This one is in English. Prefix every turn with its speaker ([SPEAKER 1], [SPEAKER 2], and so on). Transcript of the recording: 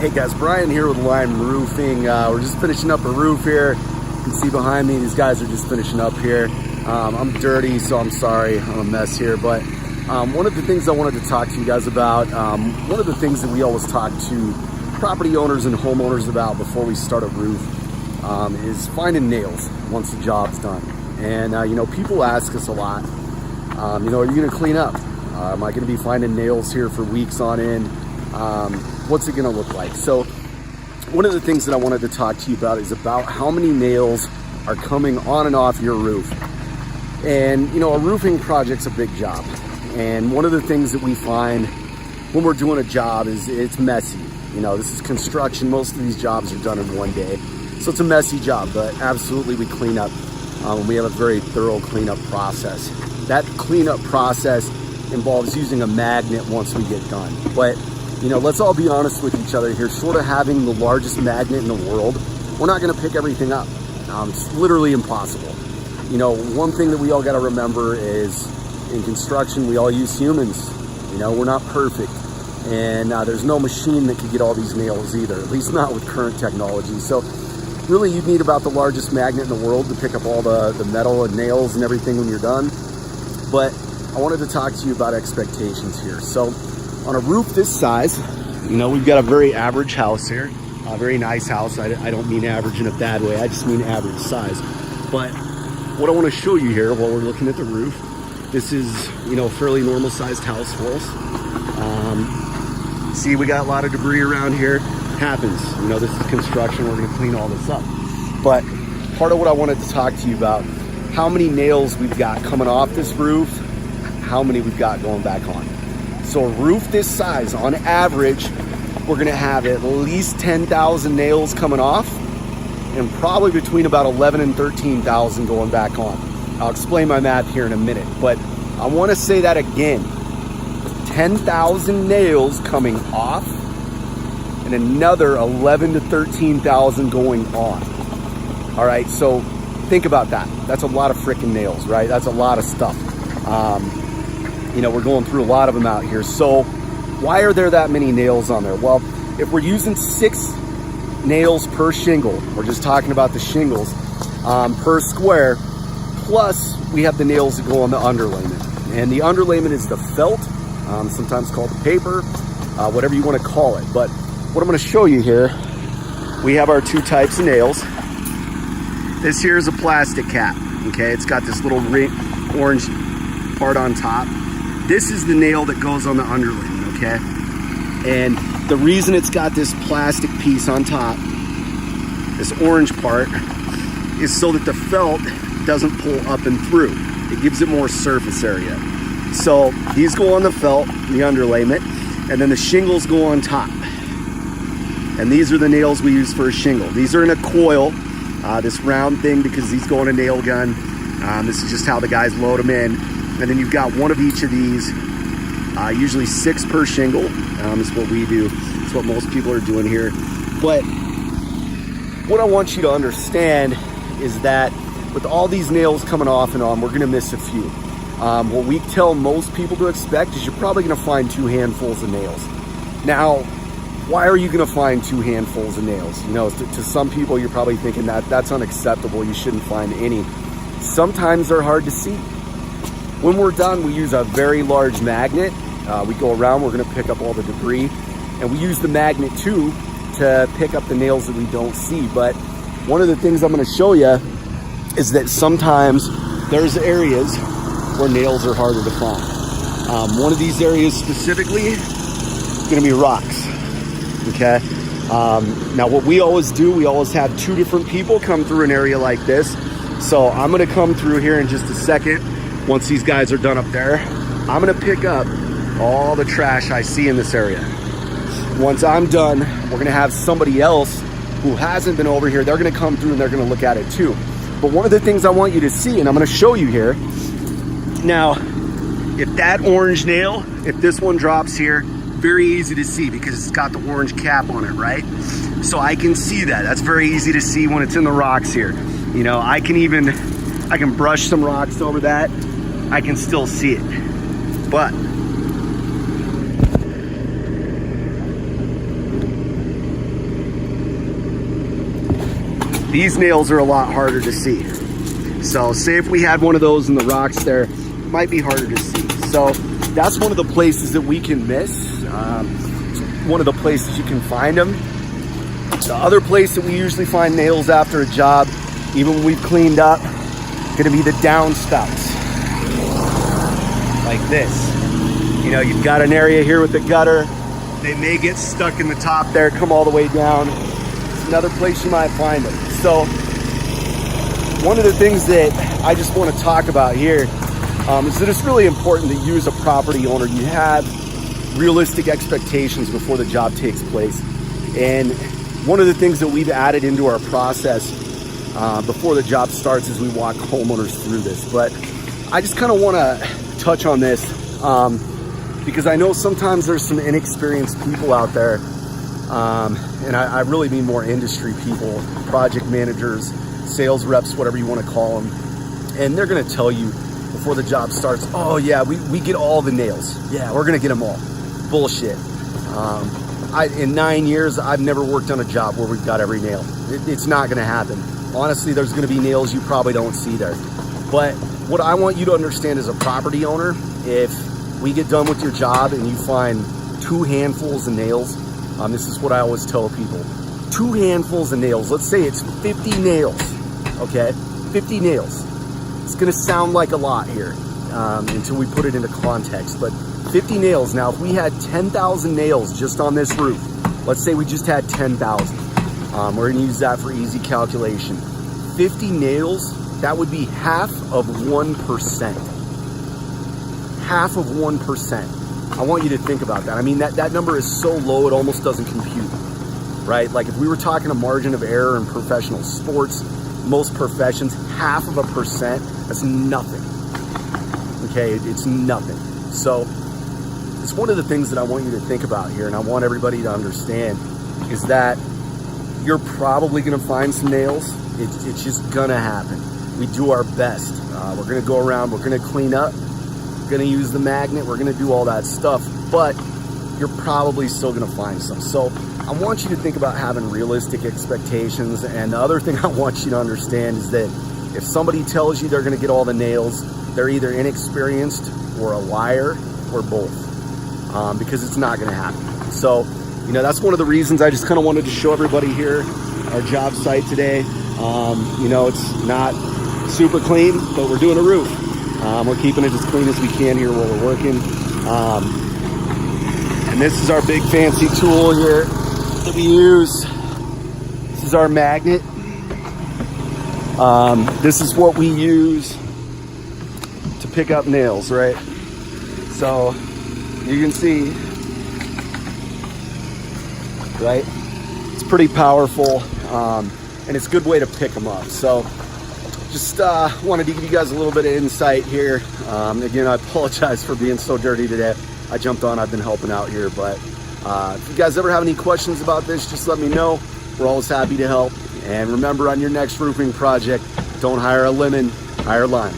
[SPEAKER 1] Hey guys, Bryan here with Lime Roofing. We're just finishing up a roof here. You can see behind me, these guys are just finishing up here. I'm dirty, so I'm sorry, I'm a mess here. But one of the things I wanted to talk to you guys about, one of the things that we always talk to property owners and homeowners about before we start a roof is finding nails once the job's done. And you know, people ask us a lot, you know, are you gonna clean up? Am I gonna be finding nails here for weeks on end? What's it gonna look like? So one of the things that I wanted to talk to you about is about how many nails are coming on and off your roof. And you know, a roofing project's a big job. And one of the things that we find when we're doing a job is it's messy. You know, this is construction. Most of these jobs are done in one day. So it's a messy job, but absolutely we clean up. We have a very thorough cleanup process. That cleanup process involves using a magnet once we get done. But you know, let's all be honest with each other here. Short of having the largest magnet in the world, we're not gonna pick everything up. It's literally impossible. You know, one thing that we all gotta remember is in construction, we all use humans. You know, we're not perfect. And there's no machine that can get all these nails either, at least not with current technology. So really you'd need about the largest magnet in the world to pick up all the metal and nails and everything when you're done. But I wanted to talk to you about expectations here. So on a roof this size, you know, we've got a very average house here, a very nice house. I don't mean average in a bad way, I just mean average size. But what I want to show you here while we're looking at the roof, this is, you know, a fairly normal sized house for us. See, we got a lot of debris around here. Happens, you know, this is construction, we're gonna clean all this up. But part of what I wanted to talk to you about, how many nails we've got coming off this roof, how many we've got going back on. So a roof this size, on average, we're gonna have at least 10,000 nails coming off and probably between about 11 and 13,000 going back on. I'll explain my math here in a minute, but I wanna say that again. 10,000 nails coming off and another 11 to 13,000 going on. All right, so think about that. That's a lot of freaking nails, right? That's a lot of stuff. You know, we're going through a lot of them out here. So why are there that many nails on there? Well, if we're using 6 nails per shingle, we're just talking about the shingles per square, plus we have the nails that go on the underlayment. And the underlayment is the felt, sometimes called the paper, whatever you want to call it. But what I'm going to show you here, we have our 2 types of nails. This here is a plastic cap, okay? It's got this little orange part on top. This is the nail that goes on the underlayment, okay? And the reason it's got this plastic piece on top, this orange part, is so that the felt doesn't pull up and through. It gives it more surface area. So these go on the felt, the underlayment, and then the shingles go on top. And these are the nails we use for a shingle. These are in a coil, this round thing, because these go in a nail gun. This is just how the guys load them in. And then you've got one of each of these, usually 6 per shingle. Is what we do. It's what most people are doing here. But what I want you to understand is that with all these nails coming off and on, we're gonna miss a few. What we tell most people to expect is you're probably gonna find 2 handfuls of nails. Now, why are you gonna find 2 handfuls of nails? You know, to some people, you're probably thinking that that's unacceptable, you shouldn't find any. Sometimes they're hard to see. When we're done, we use a very large magnet. We go around, we're gonna pick up all the debris, and we use the magnet too to pick up the nails that we don't see. But one of the things I'm gonna show you is that sometimes there's areas where nails are harder to find. One of these areas specifically is gonna be rocks, okay? Now what we always do, we always have 2 different people come through an area like this. So I'm gonna come through here in just a second. Once these guys are done up there, I'm gonna pick up all the trash I see in this area. Once I'm done, we're gonna have somebody else who hasn't been over here, they're gonna come through and they're gonna look at it too. But one of the things I want you to see, and I'm gonna show you here, now, if that orange nail, if this one drops here, very easy to see because it's got the orange cap on it, right? So I can see that. That's very easy to see when it's in the rocks here. You know, I can brush some rocks over that. I can still see it. But These nails are a lot harder to see. So say if we had one of those in the rocks there, it might be harder to see. So that's one of the places that we can miss. One of the places you can find them. The other place that we usually find nails after a job, even when we've cleaned up, gonna be the downspouts. Like this. You know, you've got an area here with the gutter. They may get stuck in the top there, come all the way down. It's another place you might find them. So one of the things that I just want to talk about here is that it's really important that you as a property owner, you have realistic expectations before the job takes place. And one of the things that we've added into our process before the job starts is we walk homeowners through this. But I just kind of want to touch on this because I know sometimes there's some inexperienced people out there, and I really mean more industry people, project managers, sales reps, whatever you want to call them, and they're going to tell you before the job starts, oh yeah, we get all the nails. Yeah, we're going to get them all. Bullshit. In 9 years, I've never worked on a job where we've got every nail. It's not going to happen. Honestly, there's going to be nails you probably don't see there. But what I want you to understand as a property owner, if we get done with your job and you find 2 handfuls of nails, this is what I always tell people. 2 handfuls of nails. Let's say it's 50 nails, okay? 50 nails. It's gonna sound like a lot here until we put it into context, but 50 nails. Now, if we had 10,000 nails just on this roof, let's say we just had 10,000. We're gonna use that for easy calculation. 50 nails, that would be half of 1%. Half of 1%. I want you to think about that. I mean, that number is so low, it almost doesn't compute, right? Like if we were talking a margin of error in professional sports, most professions, half of 1%, that's nothing, okay? It's nothing. So it's one of the things that I want you to think about here, and I want everybody to understand, is that you're probably gonna find some nails. It's just gonna happen. We do our best. We're gonna go around, we're gonna clean up, we're gonna use the magnet, we're gonna do all that stuff, but you're probably still gonna find some. So I want you to think about having realistic expectations. And the other thing I want you to understand is that if somebody tells you they're gonna get all the nails, they're either inexperienced or a liar or both, because it's not gonna happen. So, you know, that's one of the reasons I just kind of wanted to show everybody here our job site today. You know, it's not super clean, but we're doing a roof. We're keeping it as clean as we can here while we're working. And this is our big fancy tool here that we use. This is our magnet. This is what we use to pick up nails, right? So you can see, right? It's pretty powerful, and it's a good way to pick them up. So just wanted to give you guys a little bit of insight here. Again, I apologize for being so dirty today. I jumped on, I've been helping out here, but if you guys ever have any questions about this, just let me know. We're always happy to help. And remember, on your next roofing project, don't hire a lemon, hire lime.